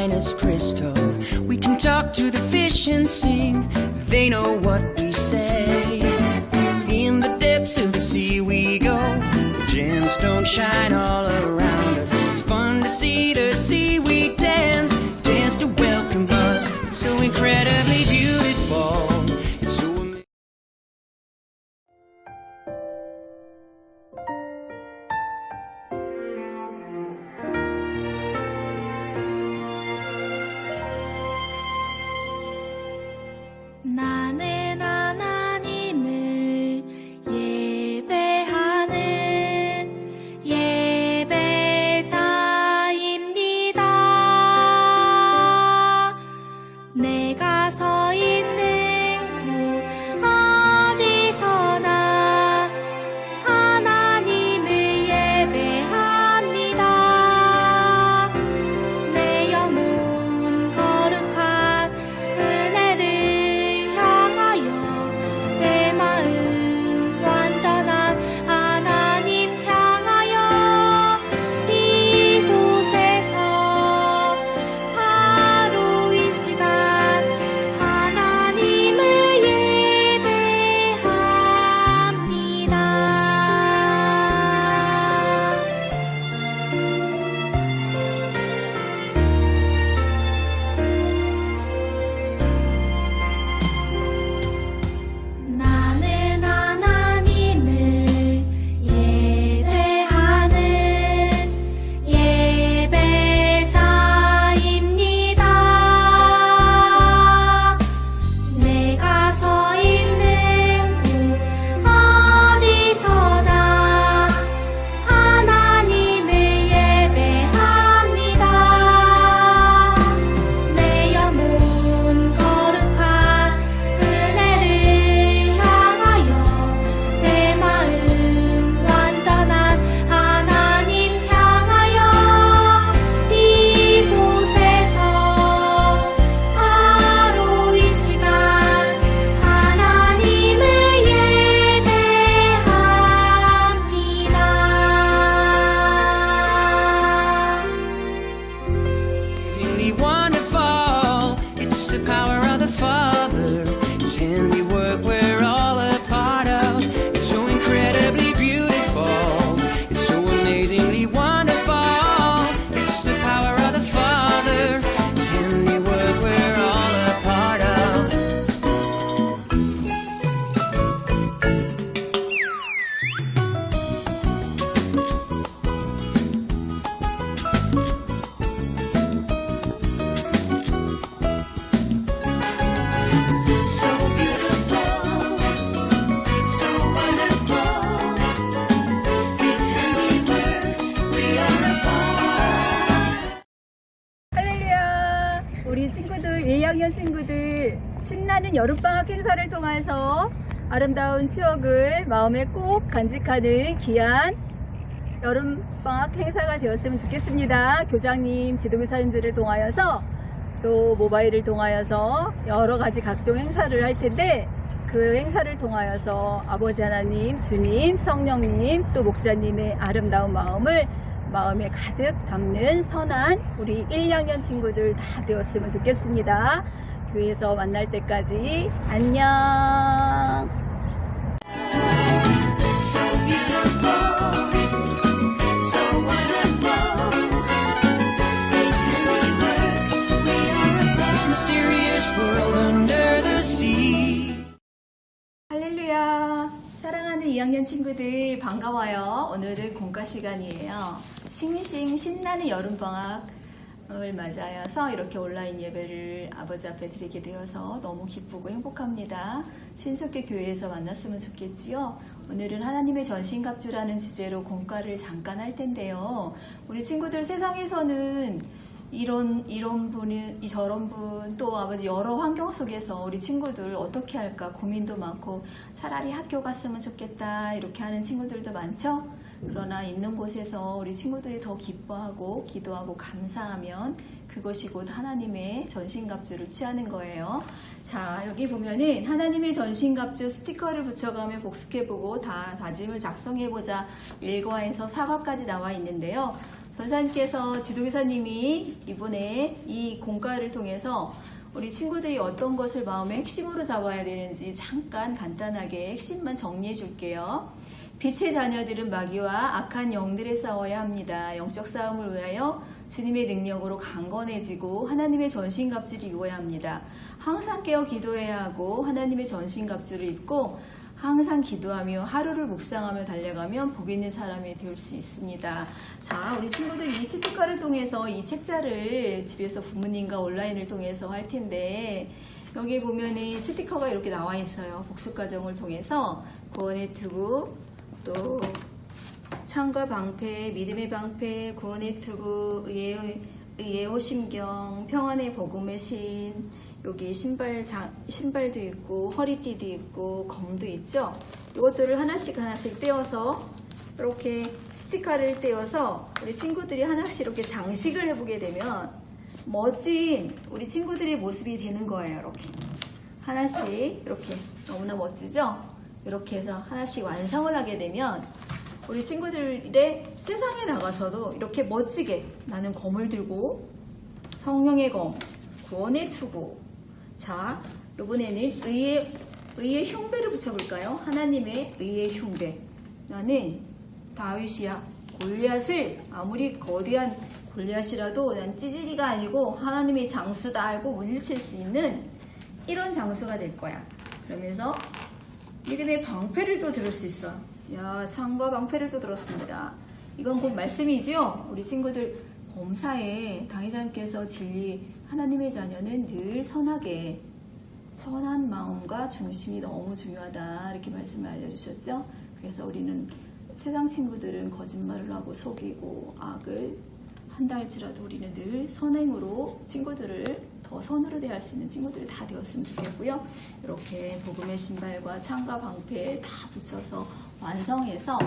fine as crystal. We can talk to the fish and sing, they know what we say. In the depths of the sea we go, the gemstones shine all around us. It's fun to see the seaweed dance, dance to welcome us. It's so incredibly beautiful. It's so amazing. 나는 하나님을 예배하는 예배자입니다. 내가 서 있는 곳 어디서나 하나님을 예배합니다. 내 영혼 거룩한 은혜를 내 마음 완전한 하나님 향하여 이곳에서 바로 이 시간 하나님을 예배합니다. 나는 하나님을 예배하는 예배자입니다. 내가 서 있는 곳 어디서나 하나님을 예배합니다. 내 영혼 거룩한 은혜를 향하여 내 마음 완전한 하나님 향하여 이곳에서 바로 이 시간 하나님을 Amazingly wonderful. It's the power of the Father. His handiwork we're all a part of. It's so incredibly beautiful. It's so amazingly wonderful. It's the power of the Father. His handiwork we're all a part of. So beautiful, so wonderful. His handiwork we are a part. 할렐루야! 우리 친구들, 1학년 친구들 신나는 여름방학 행사를 통해서 아름다운 추억을 마음에 꼭 간직하는 귀한 여름방학 행사가 되었으면 좋겠습니다. 교장님, 지도교사님들을 통하여서 또 모바일을 통하여서 여러 가지 각종 행사를 할 텐데 그 행사를 통하여서 아버지 하나님, 주님, 성령님, 또 목자님의 아름다운 마음을 마음에 가득 담는 선한 우리 1학년 친구들 다 되었으면 좋겠습니다. 교회에서 만날 때까지 안녕. So beautiful, so wonderful. His handiwork we are a part. This mysterious world under the sea. 할렐루야. 사랑하는 2학년 친구들 반가워요. 오늘은 공과 시간이에요. 싱싱 신나는 여름방학을 맞이하여서 이렇게 온라인 예배를 아버지 앞에 드리게 되어서 너무 기쁘고 행복합니다. 신속계 교회에서 만났으면 좋겠지요. 오늘은 하나님의 전신갑주라는 주제로 공과를 잠깐 할 텐데요. 우리 친구들 세상에서는 이런 분이 저런 분, 또 아버지 여러 환경 속에서 우리 친구들 어떻게 할까 고민도 많고 차라리 학교 갔으면 좋겠다 이렇게 하는 친구들도 많죠. 그러나 있는 곳에서 우리 친구들이 더 기뻐하고 기도하고 감사하면 그것이 곧 하나님의 전신갑주를 취하는 거예요. 자, 여기 보면은 하나님의 전신갑주 스티커를 붙여가며 복습해보고 다 다짐을 작성해보자 1과에서 4과까지 나와 있는데요. 전사님께서 지도교사님이 이번에 이 공과를 통해서 우리 친구들이 어떤 것을 마음의 핵심으로 잡아야 되는지 잠깐 간단하게 핵심만 정리해 줄게요. 빛의 자녀들은 마귀와 악한 영들에 싸워야 합니다. 영적 싸움을 위하여 주님의 능력으로 강건해지고 하나님의 전신갑주를 입어야 합니다. 항상 깨어 기도해야 하고 하나님의 전신갑주를 입고 항상 기도하며 하루를 묵상하며 달려가면 복 있는 사람이 될 수 있습니다. 자, 우리 친구들 이 스티커를 통해서 이 책자를 집에서 부모님과 온라인을 통해서 할 텐데 여기 보면은 스티커가 이렇게 나와 있어요. 복습 과정을 통해서 구원의 투구, 또 창과 방패, 믿음의 방패, 구원의 투구, 의의 오심경, 평안의 복음의 신, 여기 신발도 있고 허리띠도 있고 검도 있죠. 이것들을 하나씩 떼어서 이렇게 스티커를 떼어서 우리 친구들이 하나씩 이렇게 장식을 해보게 되면 멋진 우리 친구들의 모습이 되는 거예요. 이렇게 하나씩 이렇게 너무나 멋지죠? 이렇게 해서 하나씩 완성을 하게 되면 우리 친구들의 세상에 나가서도 이렇게 멋지게 나는 검을 들고 성령의 검, 구원의 투구. 자, 이번에는 의의 흉배를 붙여볼까요? 하나님의 의의 흉배. 나는 다윗이야. 골리앗을 아무리 거대한 골리앗이라도 난 찌질이가 아니고 하나님의 장수다 알고 물리칠 수 있는 이런 장수가 될 거야. 그러면서 믿음의 방패를 또 들을 수 있어. 야, 창과 방패를 또 들었습니다. 이건 곧 말씀이지요. 우리 친구들 범사에 당의자님께서 진리 하나님의 자녀는 늘 선하게 선한 마음과 중심이 너무 중요하다 이렇게 말씀을 알려주셨죠. 그래서 우리는 세상 친구들은 거짓말을 하고 속이고 악을 한다 할지라도 우리는 늘 선행으로 친구들을 더 선으로 대할 수 있는 친구들이 다 되었으면 좋겠고요. 이렇게 복음의 신발과 창과 방패 다 붙여서 완성해서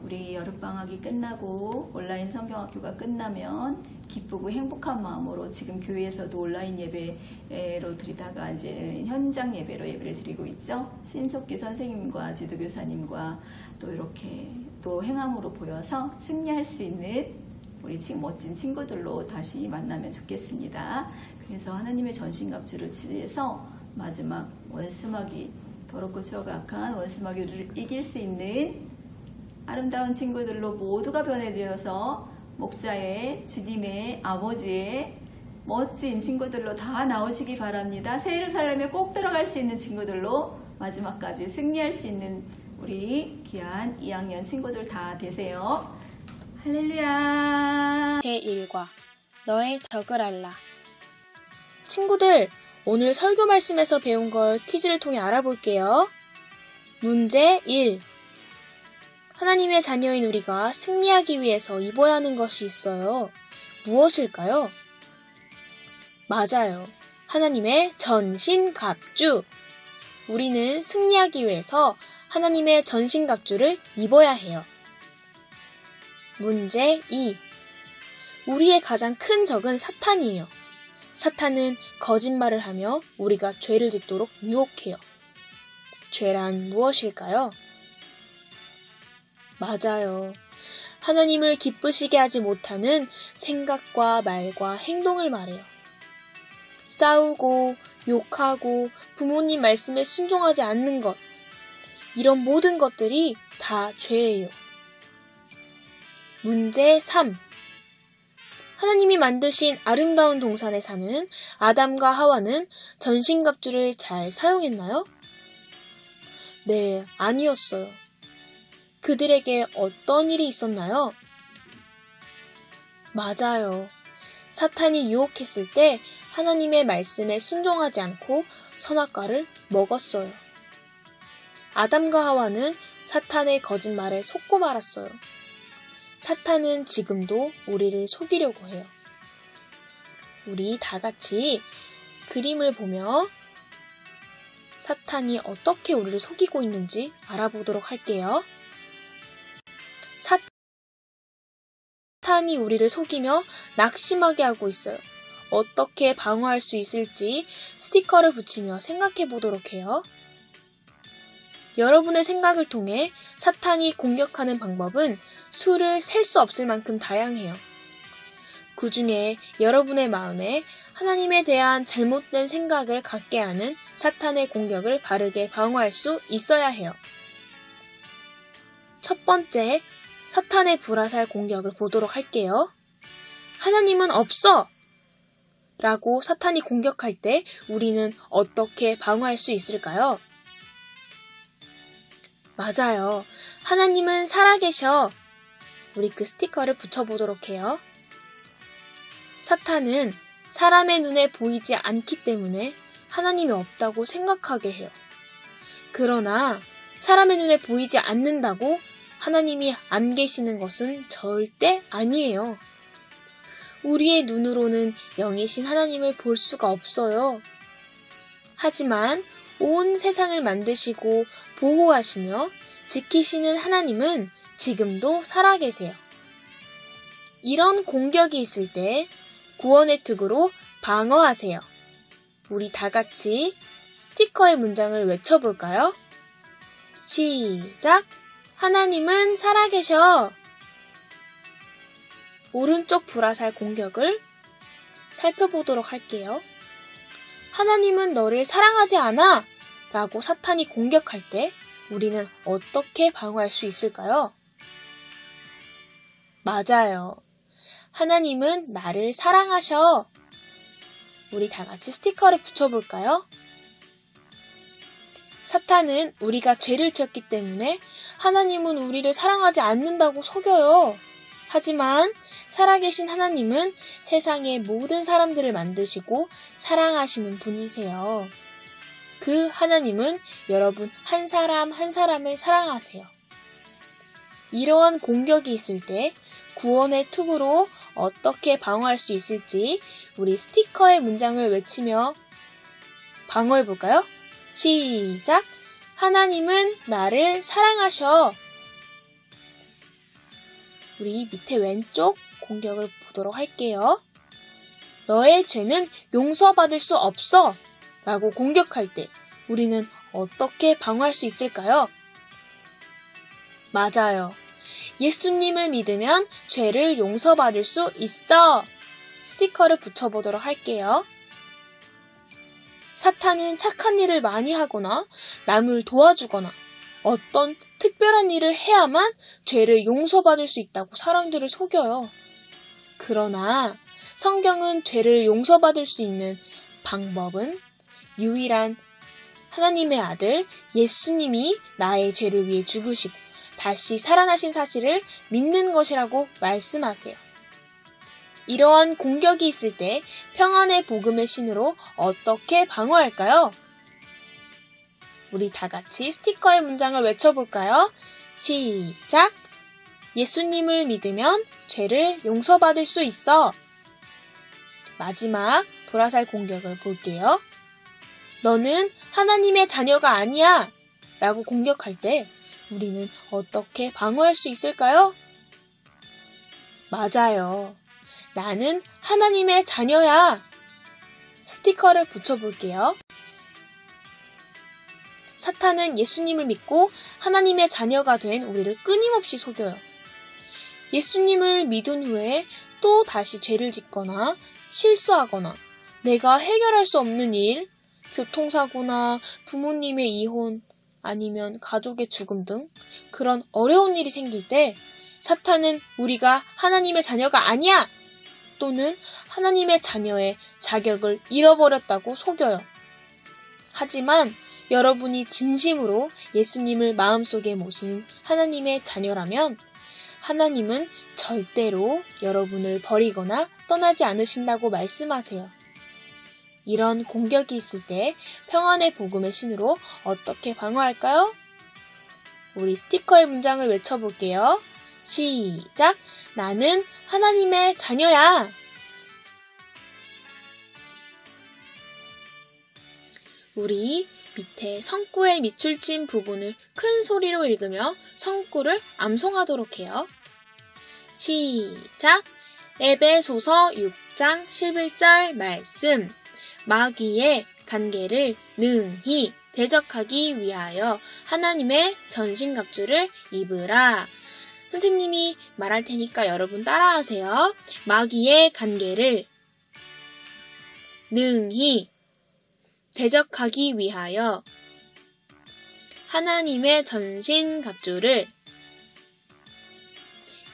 우리 여름방학이 끝나고 온라인 성경학교가 끝나면 기쁘고 행복한 마음으로 지금 교회에서도 온라인 예배로 드리다가 이제 현장 예배로 예배를 드리고 있죠. 신석기 선생님과 지도교사님과 또 이렇게 또 행함으로 보여서 승리할 수 있는 우리 지금 멋진 친구들로 다시 만나면 좋겠습니다. 그래서 하나님의 전신갑주를 취해서 마지막 원수마귀 더럽고 추하고 악한 원수마귀를 이길 수 있는 아름다운 친구들로 모두가 변해되어서 목자의 주님의 아버지의 멋진 친구들로 다 나오시기 바랍니다. 새 예루살렘에 꼭 들어갈 수 있는 친구들로 마지막까지 승리할 수 있는 우리 귀한 2학년 친구들 다 되세요. 할렐루야. 제1과 너의 적을 알라. 친구들, 오늘 설교 말씀에서 배운 걸 퀴즈를 통해 알아볼게요. 문제 1. 하나님의 자녀인 우리가 승리하기 위해서 입어야 하는 것이 있어요. 무엇일까요? 맞아요. 하나님의 전신갑주. 우리는 승리하기 위해서 하나님의 전신갑주를 입어야 해요. 문제 2. 우리의 가장 큰 적은 사탄이에요. 사탄은 거짓말을 하며 우리가 죄를 짓도록 유혹해요. 죄란 무엇일까요? 맞아요. 하나님을 기쁘시게 하지 못하는 생각과 말과 행동을 말해요. 싸우고 욕하고 부모님 말씀에 순종하지 않는 것, 이런 모든 것들이 다 죄예요. 문제 3. 하나님이 만드신 아름다운 동산에 사는 아담과 하와는 전신갑주를 잘 사용했나요? 네, 아니었어요. 그들에게 어떤 일이 있었나요? 맞아요. 사탄이 유혹했을 때 하나님의 말씀에 순종하지 않고 선악과를 먹었어요. 아담과 하와는 사탄의 거짓말에 속고 말았어요. 사탄은 지금도 우리를 속이려고 해요. 우리 다 같이 그림을 보며 사탄이 어떻게 우리를 속이고 있는지 알아보도록 할게요. 사탄이 우리를 속이며 낙심하게 하고 있어요. 어떻게 방어할 수 있을지 스티커를 붙이며 생각해 보도록 해요. 여러분의 생각을 통해 사탄이 공격하는 방법은 수를 셀 수 없을 만큼 다양해요. 그 중에 여러분의 마음에 하나님에 대한 잘못된 생각을 갖게 하는 사탄의 공격을 바르게 방어할 수 있어야 해요. 첫 번째, 사탄의 불화살 공격을 보도록 할게요. 하나님은 없어! 라고 사탄이 공격할 때 우리는 어떻게 방어할 수 있을까요? 맞아요. 하나님은 살아계셔. 우리 그 스티커를 붙여보도록 해요. 사탄은 사람의 눈에 보이지 않기 때문에 하나님이 없다고 생각하게 해요. 그러나 사람의 눈에 보이지 않는다고 하나님이 안 계시는 것은 절대 아니에요. 우리의 눈으로는 영이신 하나님을 볼 수가 없어요. 하지만 온 세상을 만드시고 보호하시며 지키시는 하나님은 지금도 살아계세요. 이런 공격이 있을 때 구원의 투구로 방어하세요. 우리 다 같이 스티커의 문장을 외쳐볼까요? 시작! 하나님은 살아계셔. 오른쪽 불화살 공격을 살펴보도록 할게요. 하나님은 너를 사랑하지 않아! 라고 사탄이 공격할 때 우리는 어떻게 방어할 수 있을까요? 맞아요. 하나님은 나를 사랑하셔. 우리 다 같이 스티커를 붙여볼까요? 사탄은 우리가 죄를 지었기 때문에 하나님은 우리를 사랑하지 않는다고 속여요. 하지만 살아계신 하나님은 세상의 모든 사람들을 만드시고 사랑하시는 분이세요. 그 하나님은 여러분 한 사람 한 사람을 사랑하세요. 이러한 공격이 있을 때 구원의 투구로 어떻게 방어할 수 있을지 우리 스티커의 문장을 외치며 방어해볼까요? 시작! 하나님은 나를 사랑하셔. 우리 밑에 왼쪽 공격을 보도록 할게요. 너의 죄는 용서받을 수 없어. 라고 공격할 때 우리는 어떻게 방어할 수 있을까요? 맞아요. 예수님을 믿으면 죄를 용서받을 수 있어. 스티커를 붙여보도록 할게요. 사탄은 착한 일을 많이 하거나 남을 도와주거나 어떤 특별한 일을 해야만 죄를 용서받을 수 있다고 사람들을 속여요. 그러나 성경은 죄를 용서받을 수 있는 방법은 유일한 하나님의 아들 예수님이 나의 죄를 위해 죽으시고 다시 살아나신 사실을 믿는 것이라고 말씀하세요. 이러한 공격이 있을 때 평안의 복음의 신으로 어떻게 방어할까요? 우리 다 같이 스티커의 문장을 외쳐볼까요? 시작! 예수님을 믿으면 죄를 용서받을 수 있어. 마지막 불화살 공격을 볼게요. 너는 하나님의 자녀가 아니야. 라고 공격할 때 우리는 어떻게 방어할 수 있을까요? 맞아요. 나는 하나님의 자녀야. 스티커를 붙여볼게요. 사탄은 예수님을 믿고 하나님의 자녀가 된 우리를 끊임없이 속여요. 예수님을 믿은 후에 또 다시 죄를 짓거나 실수하거나 내가 해결할 수 없는 일, 교통사고나 부모님의 이혼, 아니면 가족의 죽음 등 그런 어려운 일이 생길 때 사탄은 우리가 하나님의 자녀가 아니야! 또는 하나님의 자녀의 자격을 잃어버렸다고 속여요. 하지만 여러분이 진심으로 예수님을 마음속에 모신 하나님의 자녀라면 하나님은 절대로 여러분을 버리거나 떠나지 않으신다고 말씀하세요. 이런 공격이 있을 때 평안의 복음의 신으로 어떻게 방어할까요? 우리 스티커의 문장을 외쳐볼게요. 시작! 나는 하나님의 자녀야! 우리 밑에 성구의 밑줄진 부분을 큰 소리로 읽으며 성구를 암송하도록 해요. 시작! 에베소서 6장 11절 말씀. 마귀의 관계를 능히 대적하기 위하여 하나님의 전신갑주를 입으라. 선생님이 말할 테니까 여러분 따라하세요. 마귀의 관계를 능히 대적하기 위하여 하나님의 전신갑주를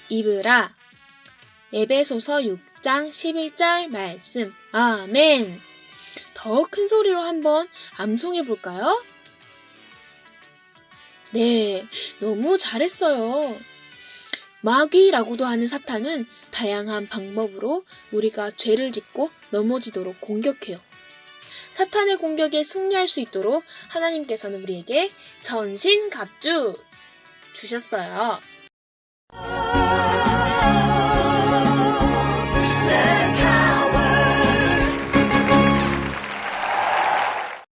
입으라. 에베소서 6장 11절 말씀. 아멘. 더 큰 소리로 한번 암송해 볼까요? 네, 너무 잘했어요. 마귀라고도 하는 사탄은 다양한 방법으로 우리가 죄를 짓고 넘어지도록 공격해요. 사탄의 공격에 승리할 수 있도록 하나님께서는 우리에게 전신갑주 주셨어요.